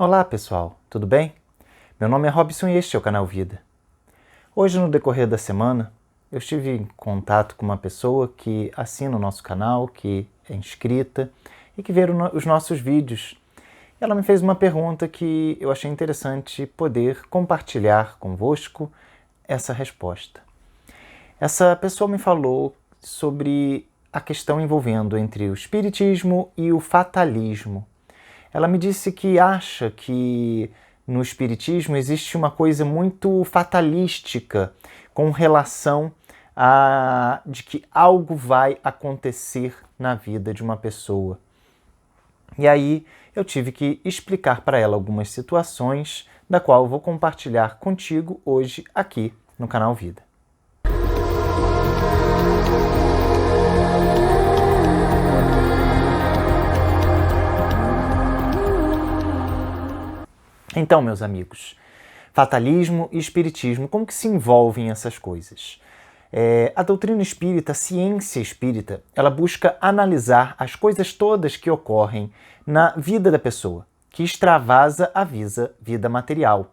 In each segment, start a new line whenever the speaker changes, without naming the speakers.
Olá pessoal, tudo bem? Meu nome é Robson e este é o canal Vida. Hoje, no decorrer da semana, eu estive em contato com uma pessoa que assina o nosso canal, que é inscrita e que vê os nossos vídeos. Ela me fez uma pergunta que eu achei interessante poder compartilhar convosco essa resposta. Essa pessoa me falou sobre a questão envolvendo entre o espiritismo e o fatalismo. Ela me disse que acha que no espiritismo existe uma coisa muito fatalística com relação a de que algo vai acontecer na vida de uma pessoa. E aí eu tive que explicar para ela algumas situações da qual eu vou compartilhar contigo hoje aqui no canal Vida. Então, meus amigos, fatalismo e espiritismo, como que se envolvem essas coisas? A doutrina espírita, a ciência espírita, ela busca analisar as coisas todas que ocorrem na vida da pessoa, que extravasa a vida material.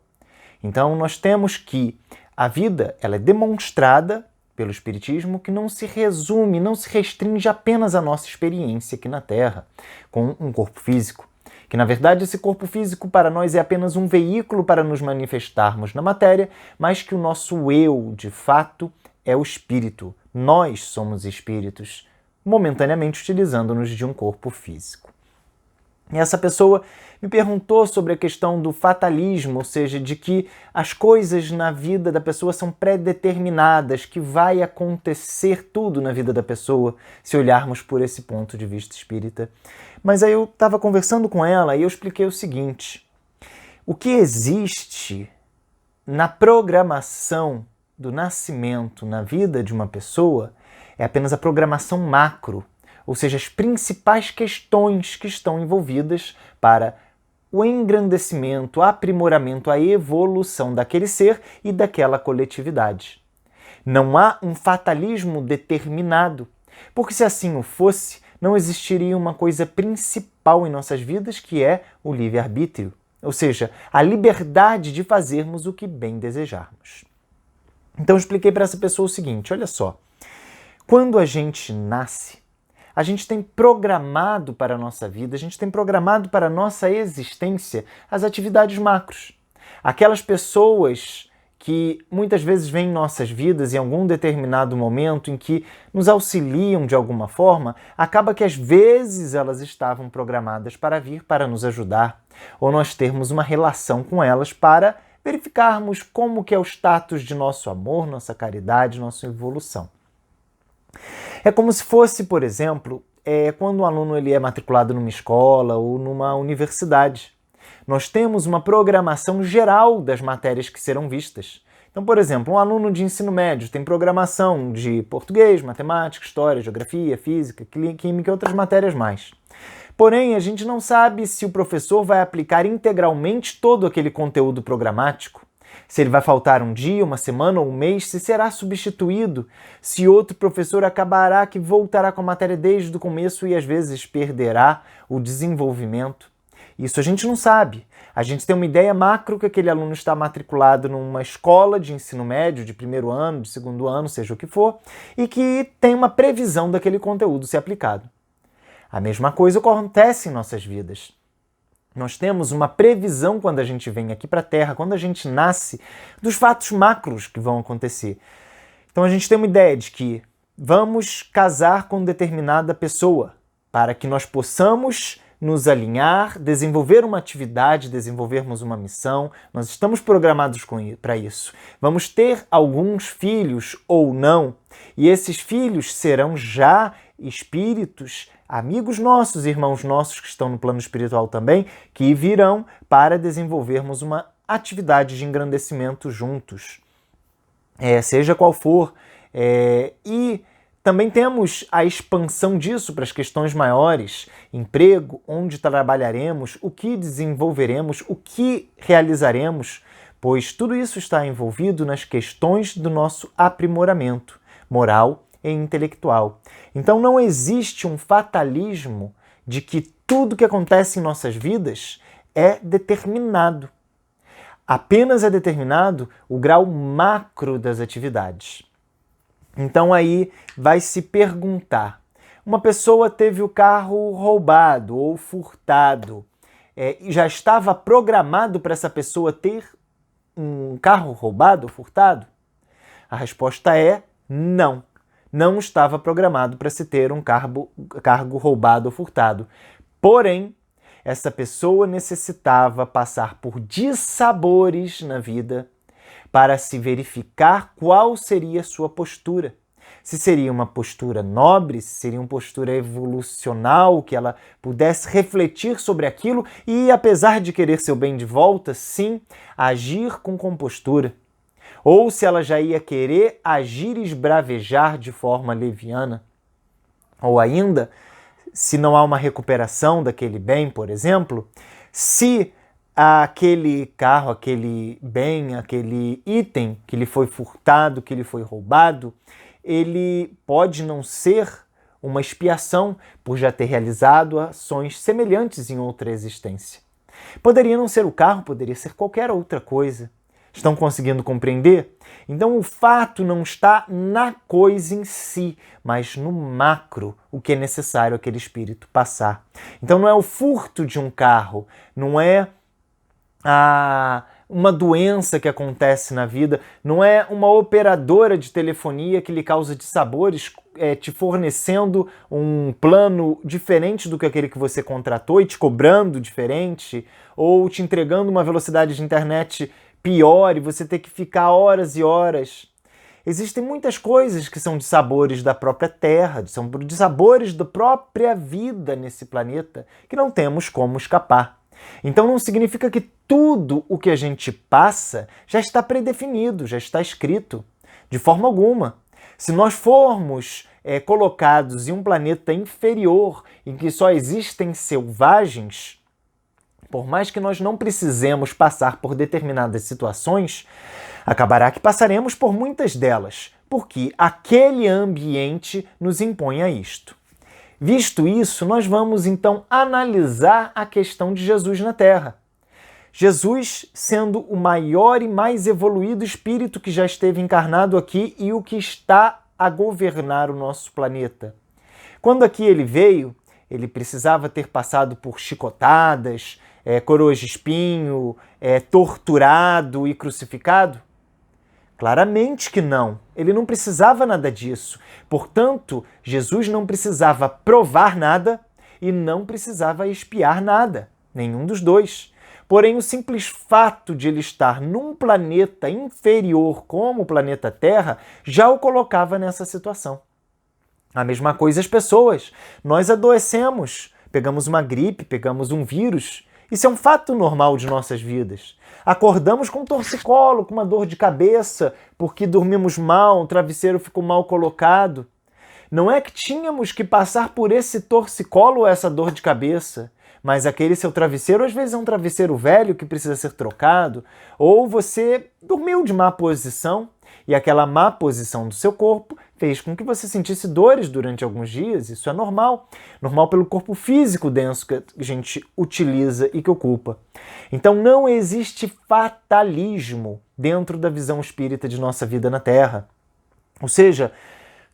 Então, nós temos que a vida ela é demonstrada pelo espiritismo que não se resume, não se restringe apenas à nossa experiência aqui na Terra, com um corpo físico. Que, na verdade, esse corpo físico para nós é apenas um veículo para nos manifestarmos na matéria, mas que o nosso eu, de fato, é o espírito. Nós somos espíritos, momentaneamente utilizando-nos de um corpo físico. E essa pessoa me perguntou sobre a questão do fatalismo, ou seja, de que as coisas na vida da pessoa são pré-determinadas, que vai acontecer tudo na vida da pessoa, se olharmos por esse ponto de vista espírita. Mas aí eu estava conversando com ela e eu expliquei o seguinte: o que existe na programação do nascimento na vida de uma pessoa é apenas a programação macro, ou seja, as principais questões que estão envolvidas para o engrandecimento, o aprimoramento, a evolução daquele ser e daquela coletividade. Não há um fatalismo determinado, porque se assim o fosse, não existiria uma coisa principal em nossas vidas, que é o livre-arbítrio, ou seja, a liberdade de fazermos o que bem desejarmos. Então eu expliquei para essa pessoa o seguinte: olha só, quando a gente nasce, a gente tem programado para a nossa vida, a gente tem programado para a nossa existência as atividades macros. Aquelas pessoas que muitas vezes vêm em nossas vidas em algum determinado momento em que nos auxiliam de alguma forma, acaba que às vezes elas estavam programadas para vir para nos ajudar, ou nós termos uma relação com elas para verificarmos como que é o status de nosso amor, nossa caridade, nossa evolução. É como se fosse, por exemplo, quando um aluno ele é matriculado numa escola ou numa universidade. Nós temos uma programação geral das matérias que serão vistas. Então, por exemplo, um aluno de ensino médio tem programação de português, matemática, história, geografia, física, química e outras matérias mais. Porém, a gente não sabe se o professor vai aplicar integralmente todo aquele conteúdo programático. Se ele vai faltar um dia, uma semana ou um mês, se será substituído, se outro professor acabará que voltará com a matéria desde o começo e às vezes perderá o desenvolvimento. Isso a gente não sabe. A gente tem uma ideia macro que aquele aluno está matriculado numa escola de ensino médio, de primeiro ano, de segundo ano, seja o que for, e que tem uma previsão daquele conteúdo ser aplicado. A mesma coisa acontece em nossas vidas. Nós temos uma previsão quando a gente vem aqui para a Terra, quando a gente nasce, dos fatos macros que vão acontecer. Então a gente tem uma ideia de que vamos casar com determinada pessoa para que nós possamos nos alinhar, desenvolver uma atividade, desenvolvermos uma missão. Nós estamos programados para isso. Vamos ter alguns filhos ou não, e esses filhos serão já espíritos, amigos nossos, irmãos nossos que estão no plano espiritual também, que virão para desenvolvermos uma atividade de engrandecimento juntos, seja qual for. E também temos a expansão disso para as questões maiores: emprego, onde trabalharemos, o que desenvolveremos, o que realizaremos, pois tudo isso está envolvido nas questões do nosso aprimoramento moral e intelectual. Então não existe um fatalismo de que tudo que acontece em nossas vidas é determinado. Apenas é determinado o grau macro das atividades. Então aí vai se perguntar, uma pessoa teve o carro roubado ou furtado, e já estava programado para essa pessoa ter um carro roubado ou furtado? A resposta é não. Não estava programado para se ter um cargo roubado ou furtado. Porém, essa pessoa necessitava passar por dissabores na vida para se verificar qual seria a sua postura. Se seria uma postura nobre, se seria uma postura evolucional, que ela pudesse refletir sobre aquilo e, apesar de querer seu bem de volta, sim, agir com compostura. Ou se ela já ia querer agir e esbravejar de forma leviana. Ou ainda, se não há uma recuperação daquele bem, por exemplo, se aquele carro, aquele bem, aquele item que lhe foi furtado, que lhe foi roubado, ele pode não ser uma expiação por já ter realizado ações semelhantes em outra existência. Poderia não ser o carro, poderia ser qualquer outra coisa. Estão conseguindo compreender? Então o fato não está na coisa em si, mas no macro, o que é necessário aquele espírito passar. Então não é o furto de um carro, não é uma doença que acontece na vida, não é uma operadora de telefonia que lhe causa dissabores, te fornecendo um plano diferente do que aquele que você contratou e te cobrando diferente, ou te entregando uma velocidade de internet pior e você ter que ficar horas e horas. Existem muitas coisas que são dissabores da própria Terra, são dissabores da própria vida nesse planeta, que não temos como escapar. Então não significa que tudo o que a gente passa já está predefinido, já está escrito. De forma alguma. Se nós formos colocados em um planeta inferior, em que só existem selvagens, por mais que nós não precisemos passar por determinadas situações, acabará que passaremos por muitas delas, porque aquele ambiente nos impõe a isto. Visto isso, nós vamos então analisar a questão de Jesus na Terra. Jesus sendo o maior e mais evoluído espírito que já esteve encarnado aqui e o que está a governar o nosso planeta. Quando aqui ele veio, ele precisava ter passado por chicotadas, coroas de espinho, torturado e crucificado? Claramente que não. Ele não precisava nada disso. Portanto, Jesus não precisava provar nada e não precisava expiar nada. Nenhum dos dois. Porém, o simples fato de ele estar num planeta inferior como o planeta Terra já o colocava nessa situação. A mesma coisa as pessoas. Nós adoecemos, pegamos uma gripe, pegamos um vírus. Isso é um fato normal de nossas vidas. Acordamos com um torcicolo, com uma dor de cabeça, porque dormimos mal, o travesseiro ficou mal colocado. Não é que tínhamos que passar por esse torcicolo ou essa dor de cabeça, mas aquele seu travesseiro às vezes é um travesseiro velho que precisa ser trocado, ou você dormiu de má posição e aquela má posição do seu corpo fez com que você sentisse dores durante alguns dias. Isso é normal. Normal pelo corpo físico denso que a gente utiliza e que ocupa. Então não existe fatalismo dentro da visão espírita de nossa vida na Terra. Ou seja,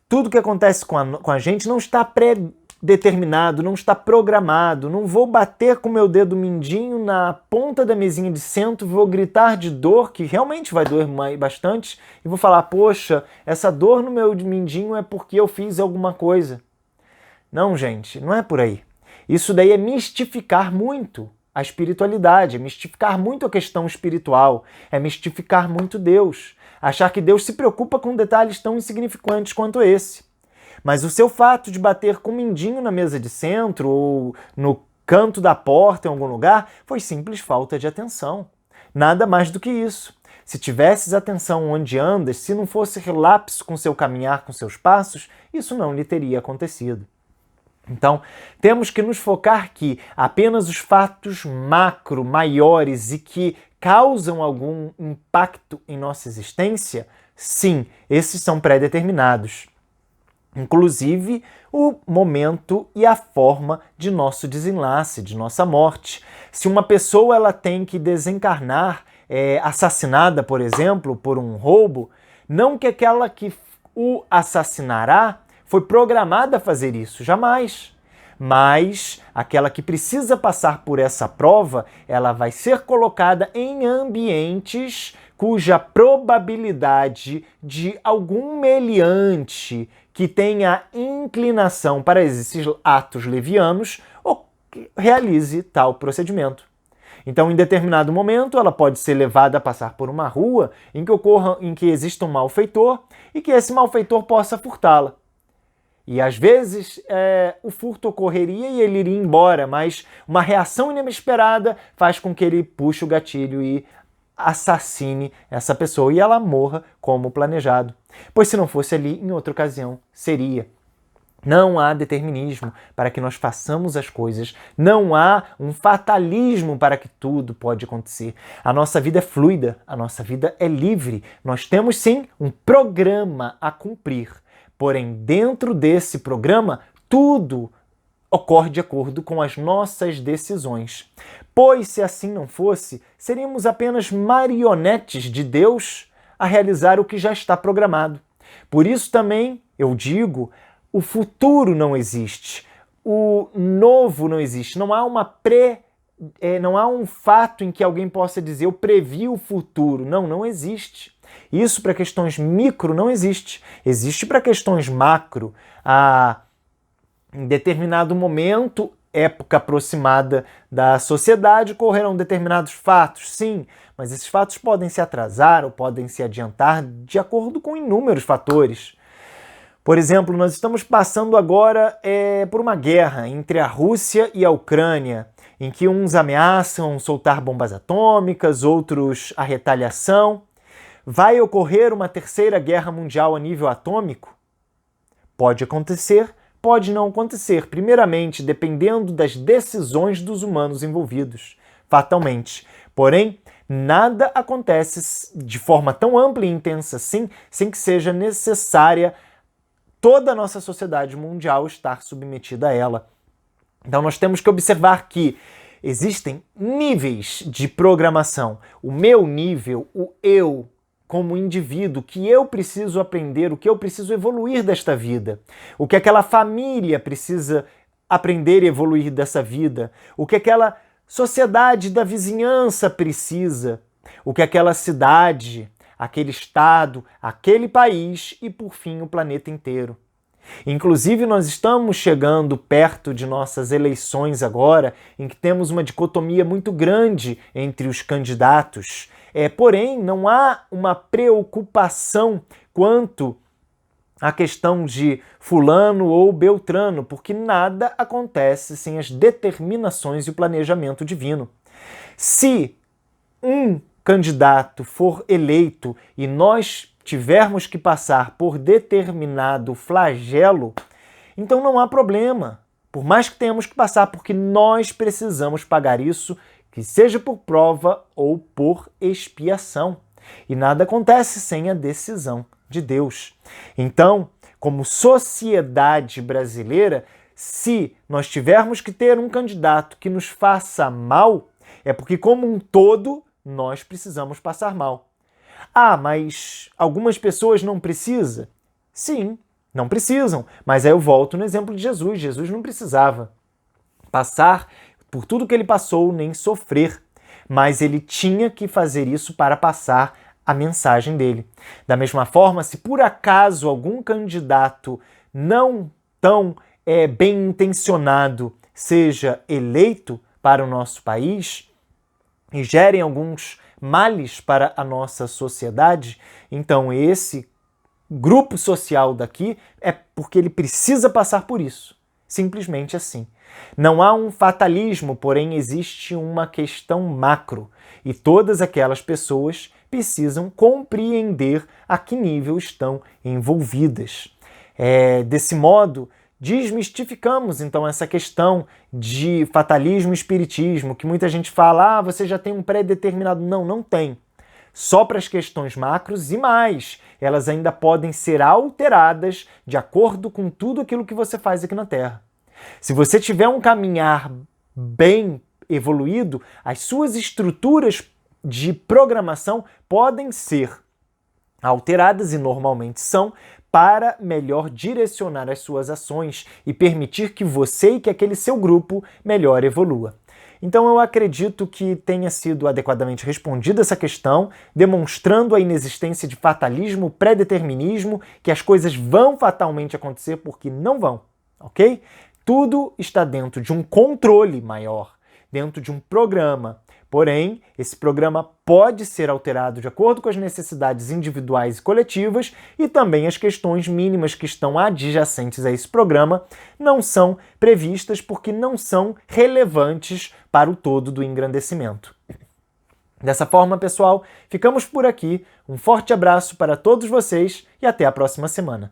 tudo que acontece com a gente não está pré-determinado, não está programado. Não vou bater com meu dedo mindinho na ponta da mesinha de centro, vou gritar de dor, que realmente vai doer bastante, e vou falar, poxa, essa dor no meu mindinho é porque eu fiz alguma coisa. Não, gente, não é por aí. Isso daí é mistificar muito a espiritualidade, é mistificar muito a questão espiritual, é mistificar muito Deus. Achar que Deus se preocupa com detalhes tão insignificantes quanto esse. Mas o seu fato de bater com o mindinho na mesa de centro ou no canto da porta em algum lugar foi simples falta de atenção. Nada mais do que isso. Se tivesses atenção onde andas, se não fosse relapso com seu caminhar, com seus passos, isso não lhe teria acontecido. Então, temos que nos focar que apenas os fatos macro, maiores e que causam algum impacto em nossa existência, sim, esses são pré-determinados. inclusive o momento e a forma de nosso desenlace, de nossa morte. Se uma pessoa ela tem que desencarnar assassinada, por exemplo, por um roubo, não que aquela que o assassinará foi programada a fazer isso, jamais. Mas aquela que precisa passar por essa prova, ela vai ser colocada em ambientes cuja probabilidade de algum meliante que tenha inclinação para esses atos levianos realize tal procedimento. Então, em determinado momento, ela pode ser levada a passar por uma rua em que exista um malfeitor e que esse malfeitor possa furtá-la. E às vezes o furto ocorreria e ele iria embora, mas uma reação inesperada faz com que ele puxe o gatilho e assassine essa pessoa e ela morra como planejado. Pois se não fosse ali, em outra ocasião, seria. Não há determinismo para que nós façamos as coisas. Não há um fatalismo para que tudo pode acontecer. A nossa vida é fluida, a nossa vida é livre. Nós temos sim um programa a cumprir. Porém, dentro desse programa, tudo ocorre de acordo com as nossas decisões. Pois, se assim não fosse, seríamos apenas marionetes de Deus a realizar o que já está programado. Por isso também, eu digo, o futuro não existe, o novo não existe, não há não há um fato em que alguém possa dizer eu previ o futuro. Não existe. Isso para questões micro não existe. Existe para questões macro. Em determinado momento, época aproximada da sociedade, ocorrerão determinados fatos, sim, mas esses fatos podem se atrasar ou podem se adiantar de acordo com inúmeros fatores. Por exemplo, nós estamos passando agora por uma guerra entre a Rússia e a Ucrânia, em que uns ameaçam soltar bombas atômicas, outros a retaliação. Vai ocorrer uma terceira guerra mundial a nível atômico? Pode acontecer, pode não acontecer. Primeiramente, dependendo das decisões dos humanos envolvidos, fatalmente. Porém, nada acontece de forma tão ampla e intensa assim, sem que seja necessária toda a nossa sociedade mundial estar submetida a ela. Então nós temos que observar que existem níveis de programação. O meu nível, o eu, como indivíduo, que eu preciso aprender, o que eu preciso evoluir desta vida, o que aquela família precisa aprender e evoluir dessa vida, o que aquela sociedade da vizinhança precisa, o que aquela cidade, aquele estado, aquele país e, por fim, o planeta inteiro. Inclusive, nós estamos chegando perto de nossas eleições agora, em que temos uma dicotomia muito grande entre os candidatos. Porém, não há uma preocupação quanto à questão de fulano ou beltrano, porque nada acontece sem as determinações e o planejamento divino. Se um candidato for eleito e nós tivermos que passar por determinado flagelo, então não há problema. Por mais que tenhamos que passar, porque nós precisamos pagar isso, que seja por prova ou por expiação. E nada acontece sem a decisão de Deus. Então, como sociedade brasileira, se nós tivermos que ter um candidato que nos faça mal, é porque, como um todo, nós precisamos passar mal. Mas algumas pessoas não precisam? Sim, não precisam. Mas aí eu volto no exemplo de Jesus. Jesus não precisava passar por tudo que ele passou, nem sofrer. Mas ele tinha que fazer isso para passar a mensagem dele. Da mesma forma, se por acaso algum candidato não tão bem intencionado seja eleito para o nosso país e gerem alguns males para a nossa sociedade, então esse grupo social daqui é porque ele precisa passar por isso. Simplesmente assim. Não há um fatalismo, porém existe uma questão macro. E todas aquelas pessoas precisam compreender a que nível estão envolvidas. Desse modo, desmistificamos então essa questão de fatalismo e espiritismo, que muita gente fala, você já tem um pré-determinado. Não tem. só para as questões macros e mais, elas ainda podem ser alteradas de acordo com tudo aquilo que você faz aqui na Terra. Se você tiver um caminhar bem evoluído, as suas estruturas de programação podem ser alteradas, e normalmente são, para melhor direcionar as suas ações e permitir que você e que aquele seu grupo melhor evolua. Então eu acredito que tenha sido adequadamente respondida essa questão, demonstrando a inexistência de fatalismo, pré-determinismo, que as coisas vão fatalmente acontecer porque não vão, ok? Tudo está dentro de um controle maior, dentro de um programa. Porém, esse programa pode ser alterado de acordo com as necessidades individuais e coletivas, e também as questões mínimas que estão adjacentes a esse programa não são previstas porque não são relevantes para o todo do engrandecimento. Dessa forma, pessoal, ficamos por aqui. Um forte abraço para todos vocês e até a próxima semana.